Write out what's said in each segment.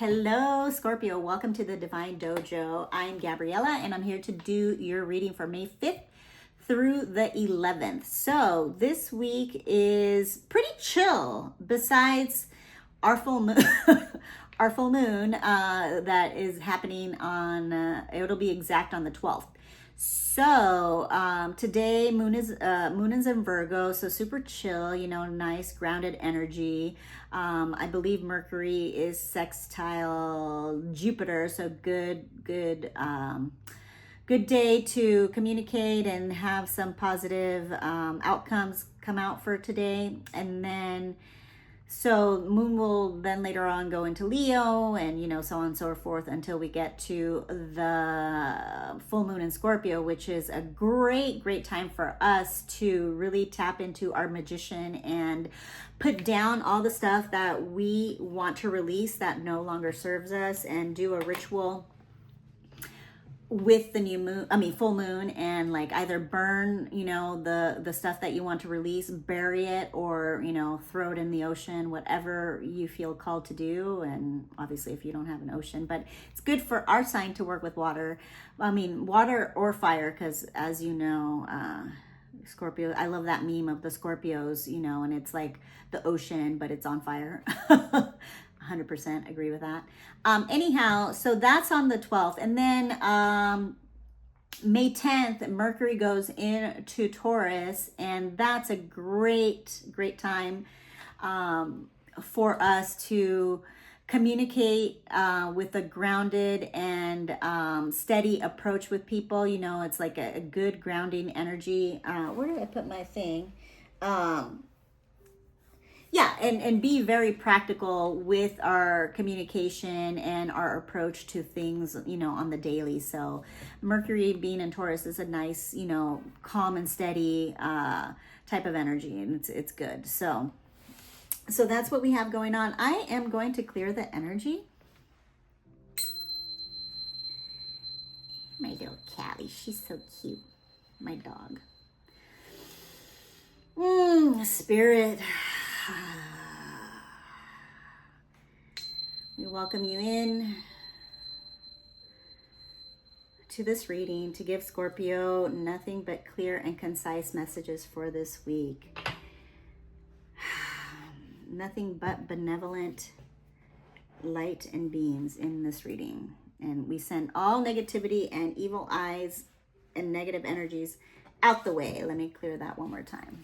Hello, Scorpio. Welcome to the Divine Dojo. I'm Gabriella, and I'm here to do your reading for May 5th through the 11th. So this week is pretty chill, besides our full moon, our full moon that is happening on, it'll be exact on the 12th. So today moon is in Virgo, so super chill, you know, nice grounded energy. I believe Mercury is sextile Jupiter, so good day to communicate and have some positive outcomes come out for today. And then so moon will then later on go into Leo, and you know, so on and so forth until we get to the full moon in Scorpio, which is a great time for us to really tap into our magician and put down all the stuff that we want to release that no longer serves us, and do a ritual with the new moon, full moon, and like either burn, you know, the stuff that you want to release, bury it, or, you know, throw it in the ocean, whatever you feel called to do. And obviously if you don't have an ocean, but it's good for our sign to work with water. Water or fire, because as you know, Scorpio, I love that meme of the Scorpios, you know, and it's like the ocean, but it's on fire. 100% agree with that. Anyhow, so that's on the 12th. And then May 10th, Mercury goes into Taurus, and that's a great time for us to communicate with a grounded and steady approach with people. You know, it's like a good grounding energy. Where did I put my thing? Yeah, and be very practical with our communication and our approach to things, you know, on the daily. So Mercury being in Taurus is a nice, you know, calm and steady type of energy, and it's good. So that's what we have going on. I am going to clear the energy. My little Callie, she's so cute. My dog. Spirit. We welcome you in to this reading to give Scorpio nothing but clear and concise messages for this week. Nothing but benevolent light and beams in this reading. And we send all negativity and evil eyes and negative energies out the way. Let me clear that one more time.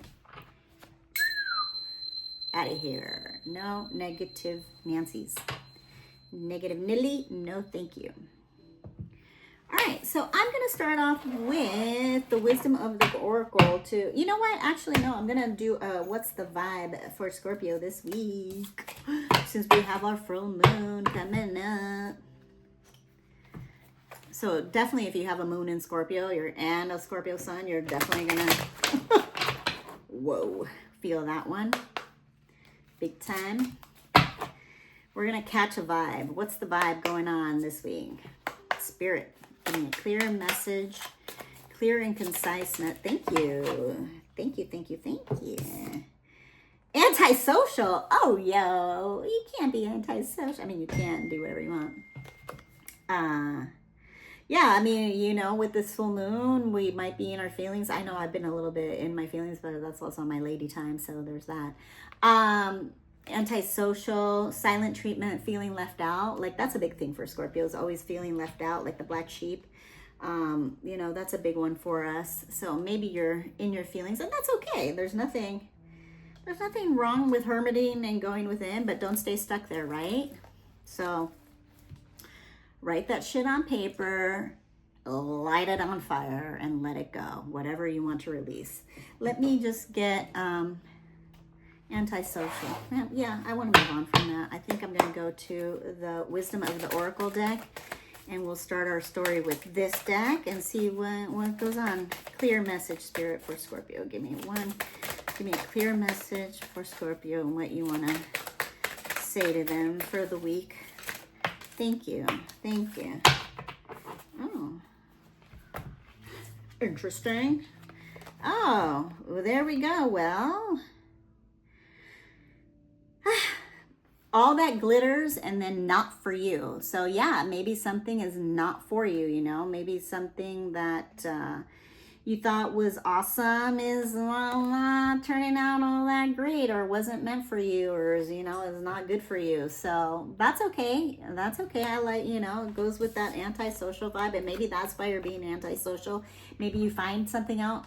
Out of here. No negative Nancy's. Negative Nilly, no thank you. All right, so I'm going to start off with the wisdom of the oracle to, you know what? Actually, no, I'm going to do what's the vibe for Scorpio this week, since we have our full moon coming up. So definitely if you have a moon in Scorpio and a Scorpio sun, you're definitely going to, whoa, feel that one. Big time. We're going to catch a vibe. What's the vibe going on this week? Spirit, give me a clear message. Clear and concise. Thank you. Thank you. Antisocial. Oh, yo. You can't be antisocial. I mean, you can do whatever you want. Yeah, I mean, you know, with this full moon, we might be in our feelings. I know I've been a little bit in my feelings, but that's also my lady time, so there's that. Antisocial, silent treatment, feeling left out. Like, that's a big thing for Scorpios, always feeling left out, like the black sheep. You know, that's a big one for us. So maybe you're in your feelings, and that's okay. There's nothing wrong with hermiting and going within, but don't stay stuck there, right? So write that shit on paper, light it on fire, and let it go. Whatever you want to release. Let me just get antisocial. Yeah, I want to move on from that. I think I'm going to go to the wisdom of the oracle deck, and we'll start our story with this deck and see what goes on. Clear message, Spirit, for Scorpio. Give me a clear message for Scorpio and what you want to say to them for the week. Thank you. Oh, interesting. Oh, well, there we go. Well, all that glitters and then not for you. So yeah, maybe something is not for you, you know, maybe something that you thought was awesome is not turning out all that great, or wasn't meant for you, or is, you know, is not good for you. So that's okay. That's okay. I like, you know, it goes with that antisocial vibe, and maybe that's why you're being antisocial. Maybe you find something out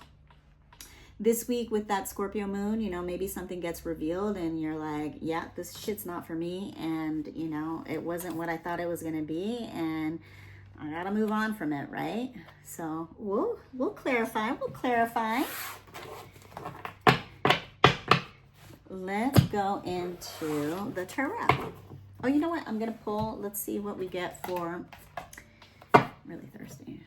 this week with that Scorpio moon, you know, maybe something gets revealed and you're like, yeah, this shit's not for me. And, you know, it wasn't what I thought it was going to be. And I got to move on from it, right? So we'll clarify. We'll clarify. Let's go into the tarot. Oh, you know what? I'm going to pull. Let's see what we get for... I'm really thirsty.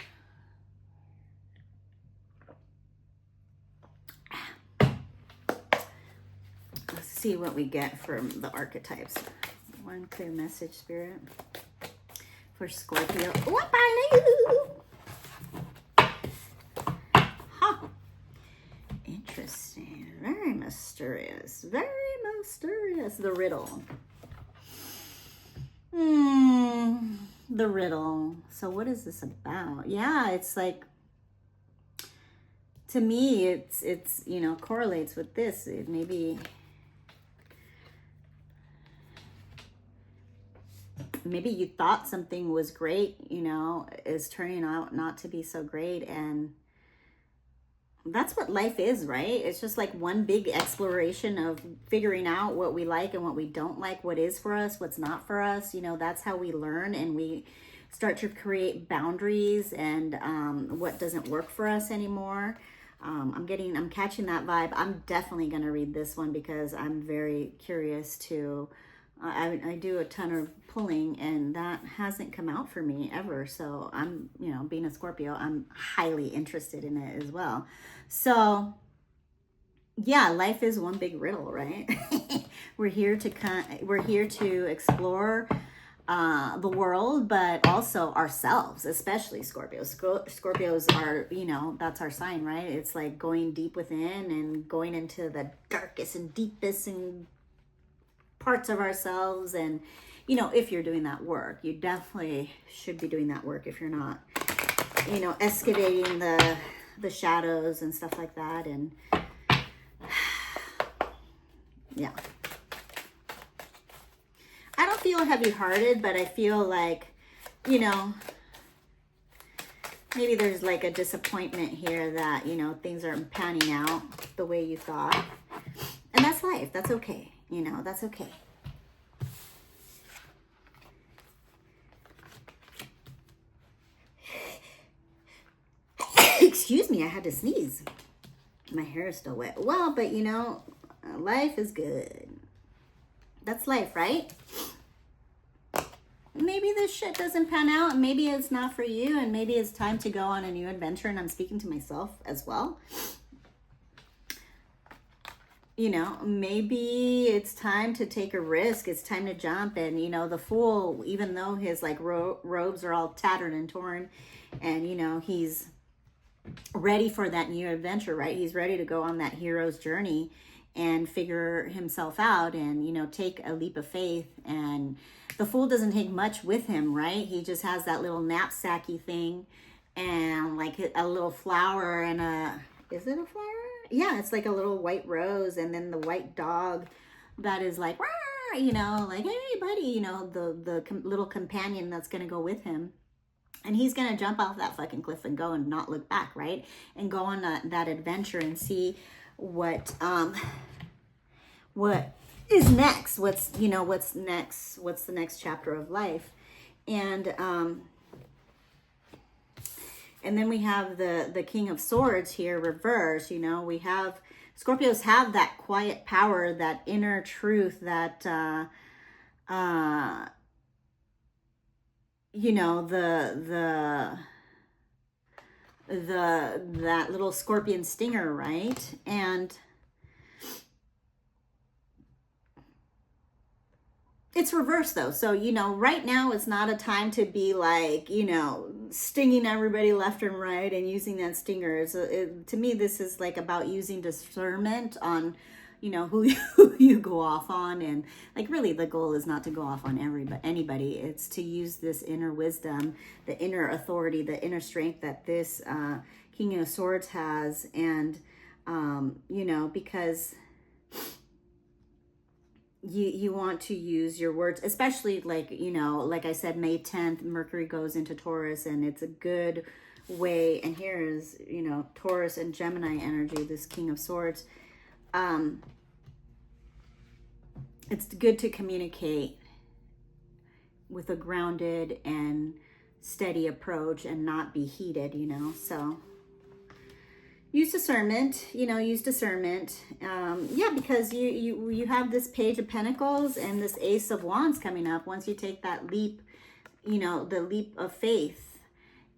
Let's see what we get from the archetypes. One clear message, Spirit, for Scorpio. Huh. Interesting. Very mysterious. Very mysterious. The riddle. The riddle. So what is this about? Yeah, it's like, to me, it's you know, correlates with this. It maybe you thought something was great, you know, is turning out not to be so great. And that's what life is, right? It's just like one big exploration of figuring out what we like and what we don't like, what is for us, what's not for us. You know, that's how we learn, and we start to create boundaries and what doesn't work for us anymore. I'm catching that vibe. I'm definitely going to read this one because I'm very curious to... I do a ton of pulling, and that hasn't come out for me ever. So I'm, you know, being a Scorpio, I'm highly interested in it as well. So yeah, life is one big riddle, right? We're here to explore the world, but also ourselves, especially Scorpios. Scorpios are, you know, that's our sign, right? It's like going deep within and going into the darkest and deepest and parts of ourselves. And, you know, if you're doing that work, you definitely should be doing that work. If you're not, you know, excavating the shadows and stuff like that. And yeah, I don't feel heavy-hearted, but I feel like, you know, maybe there's like a disappointment here that, you know, things aren't panning out the way you thought. And that's life. That's okay. You know, that's okay. Excuse me, I had to sneeze. My hair is still wet. Well, but you know, life is good. That's life, right? Maybe this shit doesn't pan out, and maybe it's not for you, and maybe it's time to go on a new adventure, and I'm speaking to myself as well. You know, maybe it's time to take a risk. It's time to jump. And, you know, the Fool, even though his like robes are all tattered and torn, and, you know, he's ready for that new adventure, right? He's ready to go on that hero's journey and figure himself out and, you know, take a leap of faith. And the Fool doesn't take much with him, right? He just has that little knapsacky thing and like a little flower and is it a flower? Yeah, it's like a little white rose, and then the white dog that is like, rah, you know, like, hey, buddy, you know, the little companion that's going to go with him. And he's going to jump off that fucking cliff and go and not look back, right? And go on that adventure and see what is next. What's next? What's the next chapter of life? And then we have the King of Swords here reversed. You know, we have Scorpios have that quiet power, that inner truth, that you know, that little scorpion stinger, right? And it's reversed though. So, you know, right now it's not a time to be like, you know, stinging everybody left and right and using that stinger. To me, this is like about using discernment on, you know, who you go off on. And like, really, the goal is not to go off on anybody. It's to use this inner wisdom, the inner authority, the inner strength that this King of Swords has. And, you know, because you want to use your words, especially like, you know, like I said, May 10th, Mercury goes into Taurus, and it's a good way. And here is, you know, Taurus and Gemini energy, this King of Swords. It's good to communicate with a grounded and steady approach and not be heated, you know. So use discernment, you know, use discernment. Yeah, because you have this Page of Pentacles and this Ace of Wands coming up once you take that leap, you know, the leap of faith.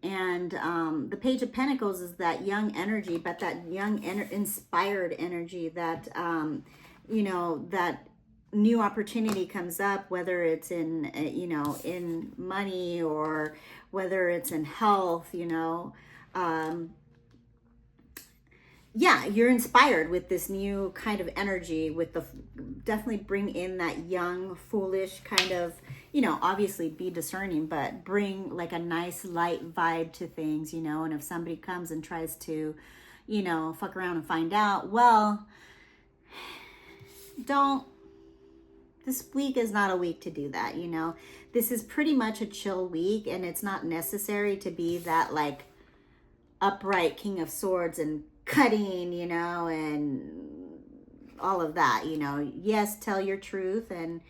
And the Page of Pentacles is that young energy, but that young, inspired energy that, you know, that new opportunity comes up, whether it's in, you know, in money or whether it's in health, you know. Yeah, you're inspired with this new kind of energy, with the, definitely bring in that young, foolish kind of, you know, obviously be discerning, but bring like a nice light vibe to things, you know. And if somebody comes and tries to, you know, fuck around and find out, well, this week is not a week to do that, you know. This is pretty much a chill week, and it's not necessary to be that like upright King of Swords and cutting, you know, and all of that, you know. Yes, tell your truth and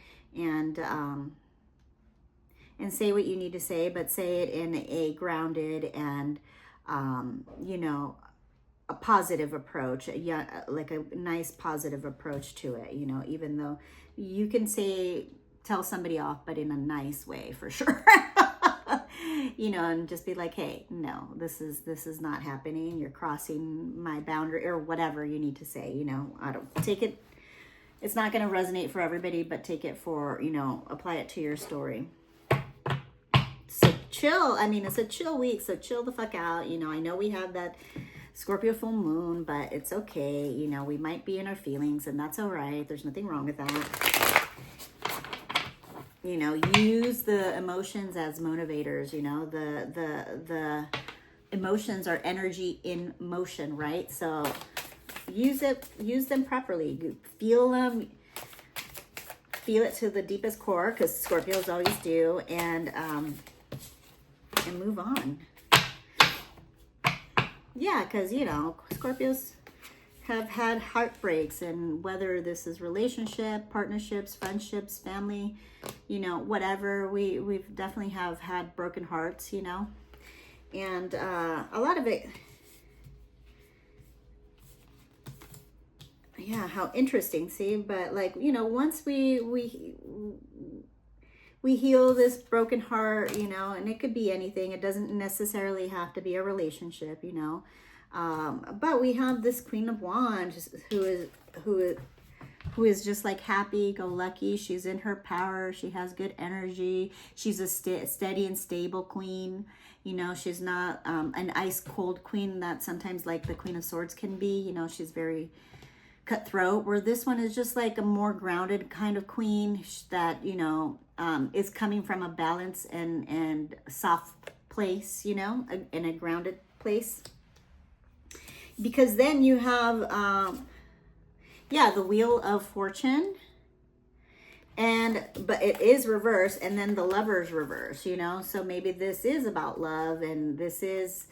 say what you need to say, but say it in a grounded and, you know, a positive approach, yeah, like a nice positive approach to it, you know, even though you can tell somebody off, but in a nice way for sure. You know, and just be like, hey, no, this is not happening. You're crossing my boundary, or whatever you need to say, you know. I don't take it. It's not going to resonate for everybody, but take it for, you know, apply it to your story. So chill. I mean, it's a chill week, so chill the fuck out. You know, I know we have that Scorpio full moon, but it's okay. You know, we might be in our feelings, and that's all right. There's nothing wrong with that. You know, use the emotions as motivators. You know, the emotions are energy in motion, right? So use them properly. Feel them. Feel it to the deepest core, because Scorpios always do, and move on. Yeah, because, you know, Scorpios have had heartbreaks, and whether this is relationship, partnerships, friendships, family, you know, whatever, we've definitely have had broken hearts, you know. And a lot of it, yeah, how interesting. See, but like, you know, once we heal this broken heart, you know, and it could be anything. It doesn't necessarily have to be a relationship, you know. But we have this Queen of Wands who is just like happy-go-lucky. She's in her power. She has good energy. She's a steady and stable queen. You know, she's not an ice-cold queen that sometimes like the Queen of Swords can be. You know, she's very cutthroat, where this one is just like a more grounded kind of queen that, you know, is coming from a balance and soft place, you know, in a grounded place. Because then you have, yeah, the Wheel of Fortune, but it is reversed, and then the Lover's reverse, you know. So maybe this is about love, and this is,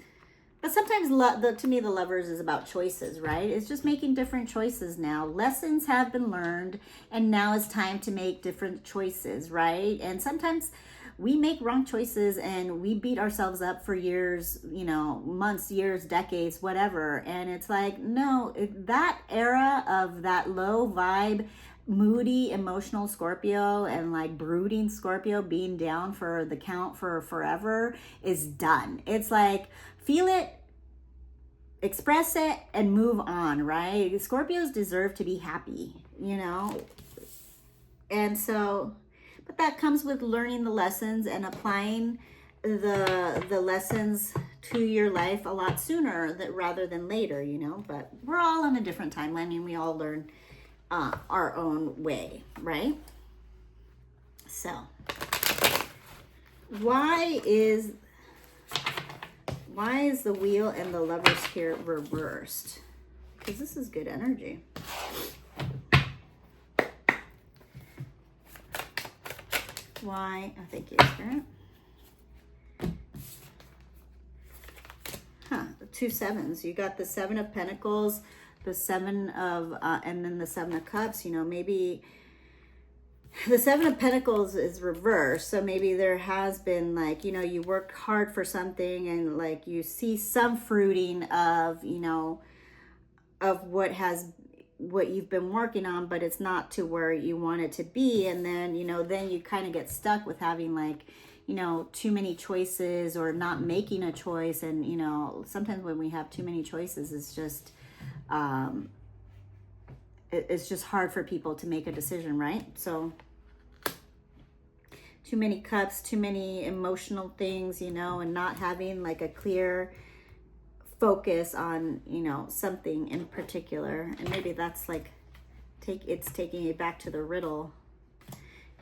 but sometimes to me, the Lovers is about choices, right? It's just making different choices now. Lessons have been learned, and now it's time to make different choices, right? And sometimes we make wrong choices and we beat ourselves up for years, you know, months, years, decades, whatever. And it's like, no, that era of that low vibe, moody, emotional Scorpio and like brooding Scorpio being down for the count for forever is done. It's like, feel it, express it, and move on, right? Scorpios deserve to be happy, you know? And so, but that comes with learning the lessons and applying the lessons to your life a lot sooner rather than later, you know? But we're all on a different timeline, and we all learn our own way, right? So why is the Wheel and the Lovers here reversed? Because this is good energy. Why? Oh, thank you, Spirit. The 2 7s. You got the 7 of Pentacles, the 7 of, and then the 7 of Cups. You know, maybe the 7 of Pentacles is reversed. So maybe there has been, like, you know, you worked hard for something and like you see some fruiting of, you know, of what you've been working on, but it's not to where you want it to be. And then, you know, then you kind of get stuck with having, like, you know, too many choices or not making a choice. And, you know, sometimes when we have too many choices, it's just, it's just hard for people to make a decision, right? So too many cups, too many emotional things, you know, and not having like a clear focus on, you know, something in particular. And maybe that's like it's taking you back to the riddle,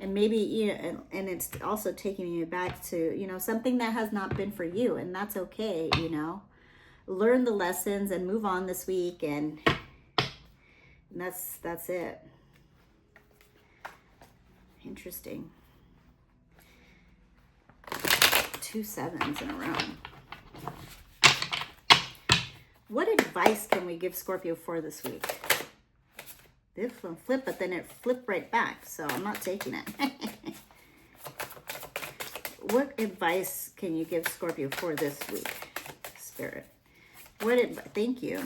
and maybe, you know, and it's also taking you back to, you know, something that has not been for you, and that's okay. You know, learn the lessons and move on this week, and that's it. Interesting. 2 7s in a row. What advice can we give Scorpio for this week? This one flipped, but then it flipped right back, so I'm not taking it. What advice can you give Scorpio for this week, Spirit? Thank you.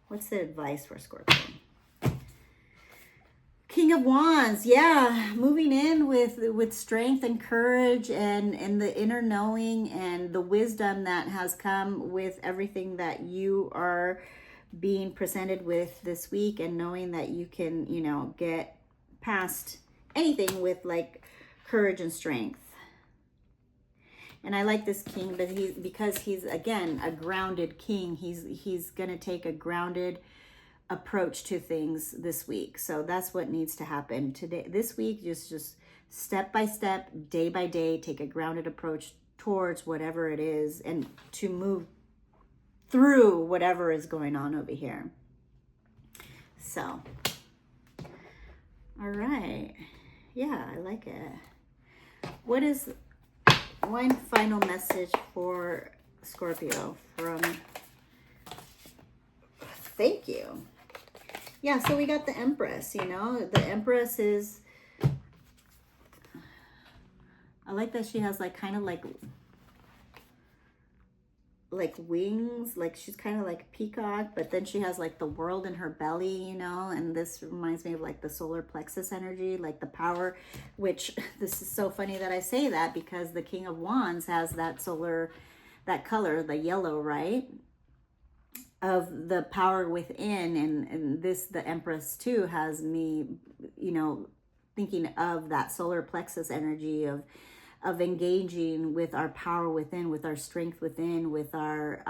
What's the advice for Scorpio? King of Wands, yeah, moving in with strength and courage and the inner knowing and the wisdom that has come with everything that you are being presented with this week, and knowing that you can, you know, get past anything with like courage and strength. And I like this king, but because he's again a grounded king, he's gonna take a grounded approach to things this week. So that's what needs to happen today, this week. Just step by step, day by day, take a grounded approach towards whatever it is, and to move through whatever is going on over here. So, all right. Yeah, I like it. What is one final message for Scorpio from, thank you. Yeah, so we got the Empress, you know. The Empress is, I like that she has like kind of like wings, like she's kind of like a peacock, but then she has like the world in her belly, you know. And this reminds me of like the solar plexus energy, like the power, which this is so funny that I say that, because the King of Wands has that color, the yellow, right? Of the power within, and this, the Empress too, has me, you know, thinking of that solar plexus energy of engaging with our power within, with our strength within, with our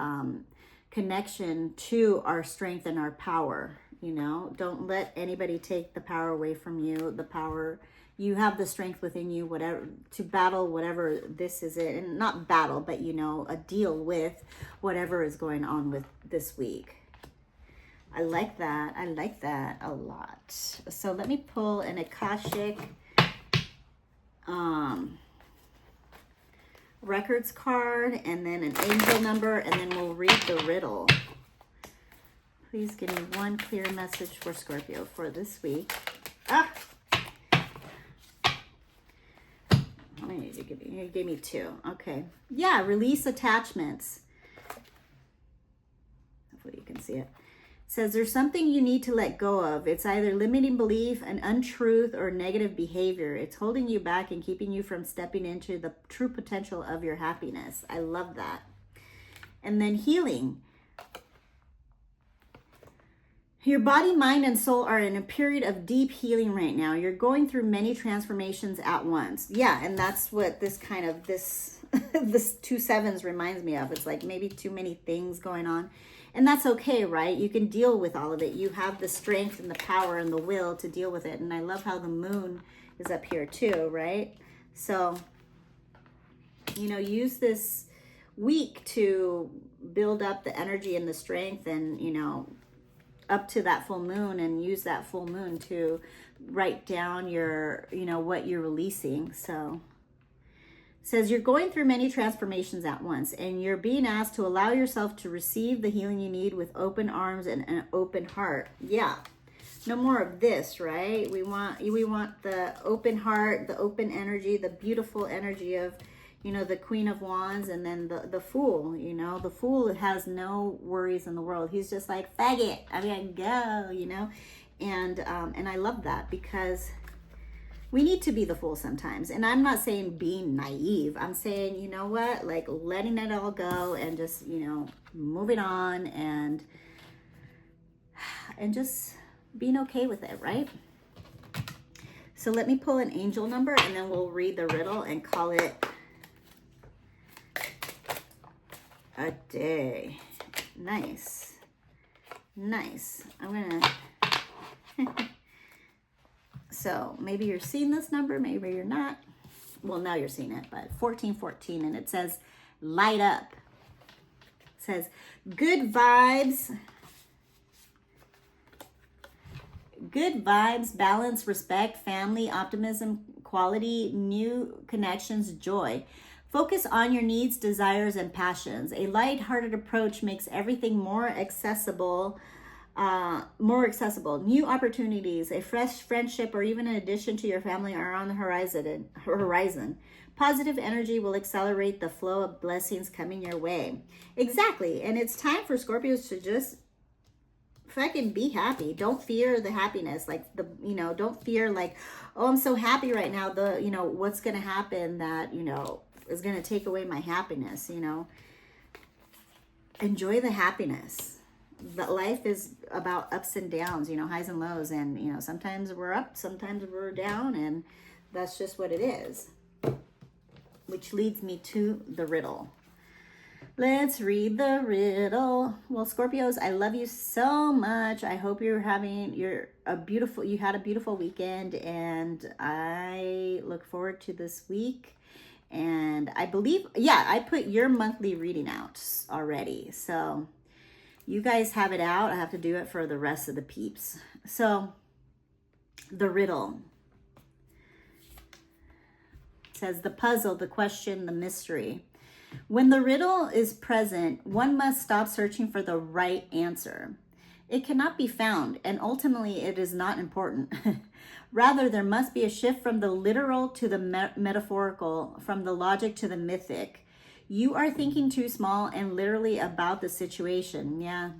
connection to our strength and our power. You know, don't let anybody take the power away from you. The power, you have the strength within you, whatever, to battle whatever this is it, and not battle, but, you know, a deal with whatever is going on with this week. I like that. I like that a lot. So let me pull an Akashic records card, and then an angel number, and then we'll read the riddle. Please give me one clear message for Scorpio for this week. You gave me 2. Okay. Yeah, release attachments. Hopefully you can see it. It says there's something you need to let go of. It's either limiting belief, an untruth, or negative behavior. It's holding you back and keeping you from stepping into the true potential of your happiness. I love that. And then healing. Your body, mind, and soul are in a period of deep healing right now. You're going through many transformations at once. Yeah, and that's what this kind of, this 2 7s reminds me of. It's like maybe too many things going on. And that's okay, right? You can deal with all of it. You have the strength and the power and the will to deal with it. And I love how the moon is up here too, right? So, you know, use this week to build up the energy and the strength, and, you know, up to that full moon, and use that full moon to write down your, you know, what you're releasing. So it says you're going through many transformations at once, and you're being asked to allow yourself to receive the healing you need with open arms and an open heart. Yeah. No more of this, right? We want the open heart, the open energy, the beautiful energy of, you know, the Queen of Wands, and then the Fool. You know, the Fool has no worries in the world. He's just like, faggot, I'm gonna go, you know. And I love that, because we need to be the Fool sometimes. And I'm not saying being naive. I'm saying, you know what, like letting it all go and just, you know, moving on, and just being okay with it, right? So let me pull an angel number, and then we'll read the riddle and call it a day. Nice. Nice. I'm gonna so maybe you're seeing this number, maybe you're not. Well, now you're seeing it, but 1414, and it says light up. It says good vibes, balance, respect, family, optimism, quality, new connections, joy. Focus on your needs, desires, and passions. A light-hearted approach makes everything more accessible. New opportunities, a fresh friendship, or even an addition to your family are on the horizon. Positive energy will accelerate the flow of blessings coming your way. Exactly. And it's time for Scorpios to just fucking be happy. Don't fear the happiness. Like, you know, don't fear like, oh, I'm so happy right now. You know, what's going to happen that, you know, is going to take away my happiness, you know. Enjoy the happiness. That life is about ups and downs, you know, highs and lows. And, you know, sometimes we're up, sometimes we're down, and that's just what it is. Which leads me to the riddle. Let's read the riddle. Well, Scorpios, I love you so much. I hope you had a beautiful weekend, and I look forward to this week. And I believe, yeah, I put your monthly reading out already. So you guys have it out. I have to do it for the rest of the peeps. So the riddle says the puzzle, the question, the mystery. When the riddle is present, one must stop searching for the right answer. It cannot be found, and ultimately it is not important. Rather, there must be a shift from the literal to the metaphorical, from the logic to the mythic. You are thinking too small and literally about the situation. Yeah,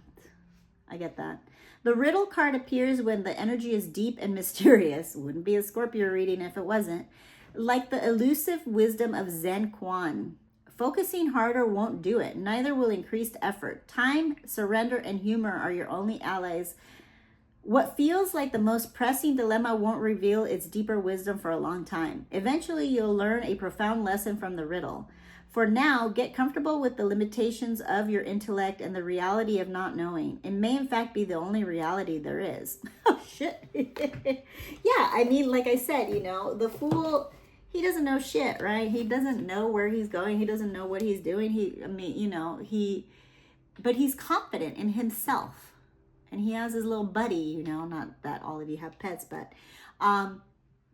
I get that. The riddle card appears when the energy is deep and mysterious. Wouldn't be a Scorpio reading if it wasn't. Like the elusive wisdom of Zen Quan. Focusing harder won't do it. Neither will increased effort. Time, surrender, and humor are your only allies. What feels like the most pressing dilemma won't reveal its deeper wisdom for a long time. Eventually, you'll learn a profound lesson from the riddle. For now, get comfortable with the limitations of your intellect and the reality of not knowing. It may, in fact, be the only reality there is. Oh, shit. Yeah, I mean, like I said, you know, the Fool, he doesn't know shit, right? He doesn't know where he's going. He doesn't know what he's doing. But he's confident in himself. And he has his little buddy, you know, not that all of you have pets, but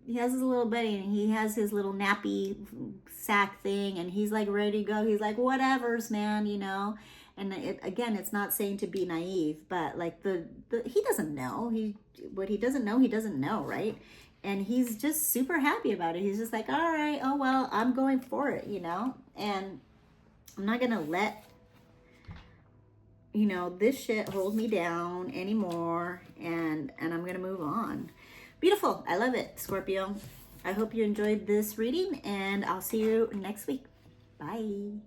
he has his little buddy, and he has his little nappy sack thing, and he's like ready to go. He's like, whatever's, man, you know. And again, it's not saying to be naive, but like he doesn't know. What he doesn't know, right? And he's just super happy about it. He's just like, all right, oh well, I'm going for it, you know. And I'm not gonna let, you know, this shit hold me down anymore, and I'm gonna move on. Beautiful. I love it, Scorpio. I hope you enjoyed this reading, and I'll see you next week. Bye.